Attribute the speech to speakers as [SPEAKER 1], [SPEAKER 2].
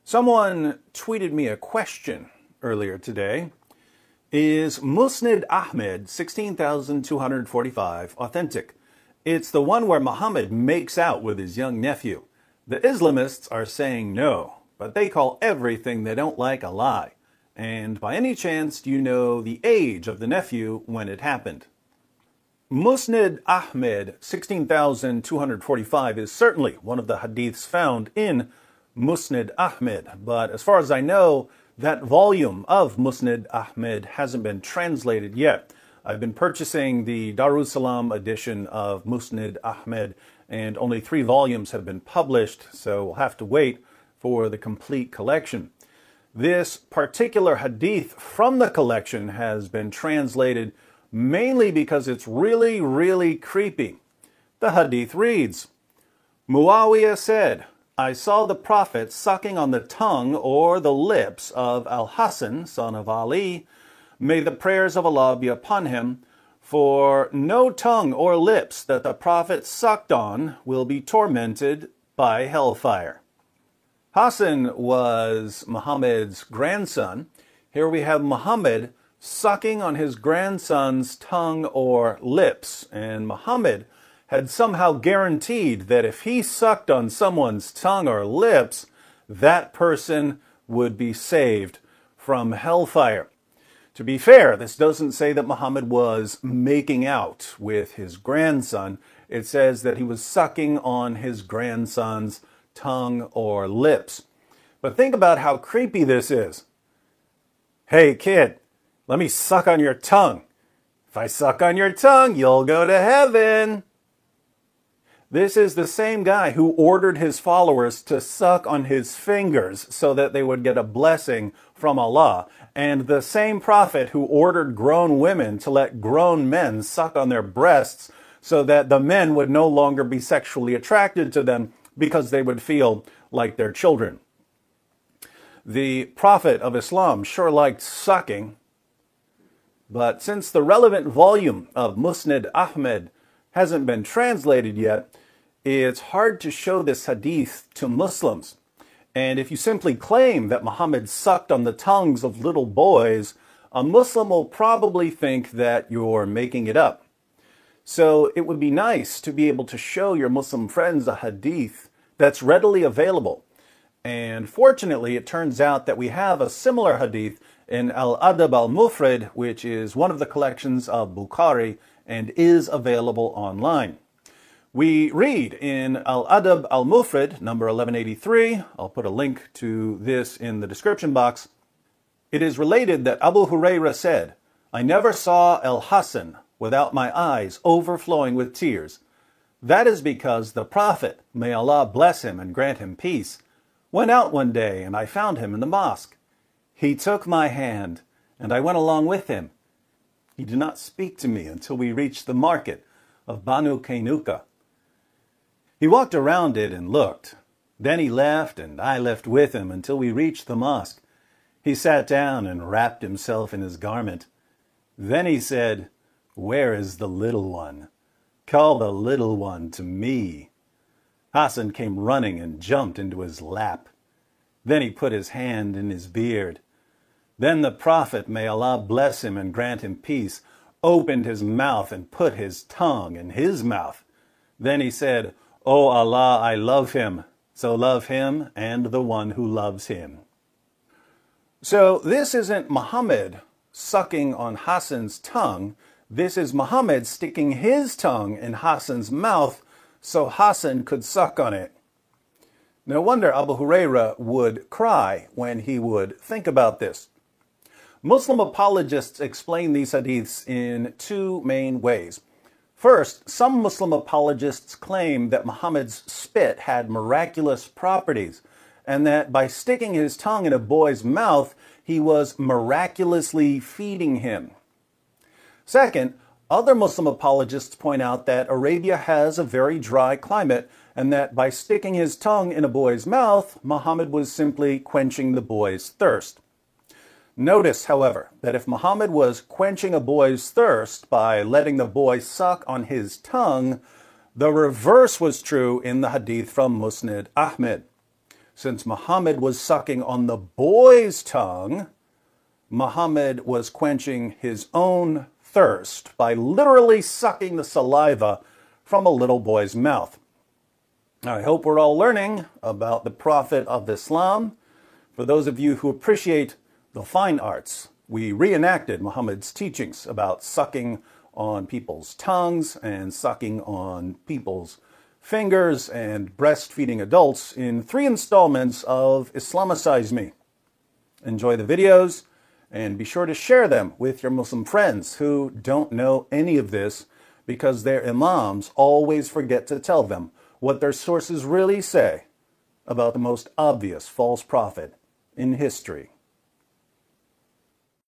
[SPEAKER 1] Someone tweeted me a question earlier today. Is Musnad Ahmad 16,245 authentic? It's the one where Muhammad makes out with his young nephew. The Islamists are saying no, but they call everything they don't like a lie. And by any chance, do you know the age of the nephew when it happened? Musnad Ahmad 16,245 is certainly one of the hadiths found in Musnad Ahmad, but as far as I know, that volume of Musnad Ahmad hasn't been translated yet. I've been purchasing the Darussalam edition of Musnad Ahmad, and only 3 volumes have been published, so we'll have to wait for the complete collection. This particular hadith from the collection has been translated mainly because it's really, really creepy. The hadith reads, Mua'wiya said, I saw the Prophet sucking on the tongue or the lips of al-Hasan, son of Ali. May the prayers of Allah be upon him, for no tongue or lips that the Prophet sucked on will be tormented by hellfire. Hassan was Muhammad's grandson. Here we have Muhammad sucking on his grandson's tongue or lips, and Muhammad had somehow guaranteed that if he sucked on someone's tongue or lips, that person would be saved from hellfire. To be fair, this doesn't say that Muhammad was making out with his grandson. It says that he was sucking on his grandson's tongue or lips. But think about how creepy this is. Hey kid, let me suck on your tongue. If I suck on your tongue, you'll go to heaven. This is the same guy who ordered his followers to suck on his fingers so that they would get a blessing from Allah, and the same prophet who ordered grown women to let grown men suck on their breasts so that the men would no longer be sexually attracted to them because they would feel like their children. The Prophet of Islam sure liked sucking, but since the relevant volume of Musnad Ahmad hasn't been translated yet, it's hard to show this hadith to Muslims. And if you simply claim that Muhammad sucked on the tongues of little boys, a Muslim will probably think that you're making it up. So it would be nice to be able to show your Muslim friends a hadith that's readily available. And fortunately, it turns out that we have a similar hadith in Al-Adab al-Mufrad, which is one of the collections of Bukhari and is available online. We read in Al-Adab al-Mufrad, number 1183, I'll put a link to this in the description box. It is related that Abu Hurairah said, I never saw al-Hasan without my eyes overflowing with tears. That is because the Prophet, may Allah bless him and grant him peace, went out one day and I found him in the mosque. He took my hand and I went along with him. He did not speak to me until we reached the market of Banu Qaynuqa. He walked around it and looked. Then he left and I left with him until we reached the mosque. He sat down and wrapped himself in his garment. Then he said, Where is the little one? Call the little one to me. Hassan came running and jumped into his lap. Then he put his hand in his beard. Then the Prophet, may Allah bless him and grant him peace, opened his mouth and put his tongue in his mouth. Then he said, O Allah, I love him, so love him and the one who loves him. So this isn't Muhammad sucking on Hassan's tongue. This is Muhammad sticking his tongue in Hassan's mouth so Hassan could suck on it. No wonder Abu Hurairah would cry when he would think about this. Muslim apologists explain these hadiths in 2 main ways. First, some Muslim apologists claim that Muhammad's spit had miraculous properties, and that by sticking his tongue in a boy's mouth, he was miraculously feeding him. Second, other Muslim apologists point out that Arabia has a very dry climate, and that by sticking his tongue in a boy's mouth, Muhammad was simply quenching the boy's thirst. Notice, however, that if Muhammad was quenching a boy's thirst by letting the boy suck on his tongue, the reverse was true in the hadith from Musnad Ahmad. Since Muhammad was sucking on the boy's tongue, Muhammad was quenching his own thirst by literally sucking the saliva from a little boy's mouth. I hope we're all learning about the Prophet of Islam. For those of you who appreciate the fine arts, we reenacted Muhammad's teachings about sucking on people's tongues and sucking on people's fingers and breastfeeding adults in 3 installments of Islamicize Me. Enjoy the videos and be sure to share them with your Muslim friends who don't know any of this because their imams always forget to tell them what their sources really say about the most obvious false prophet in history.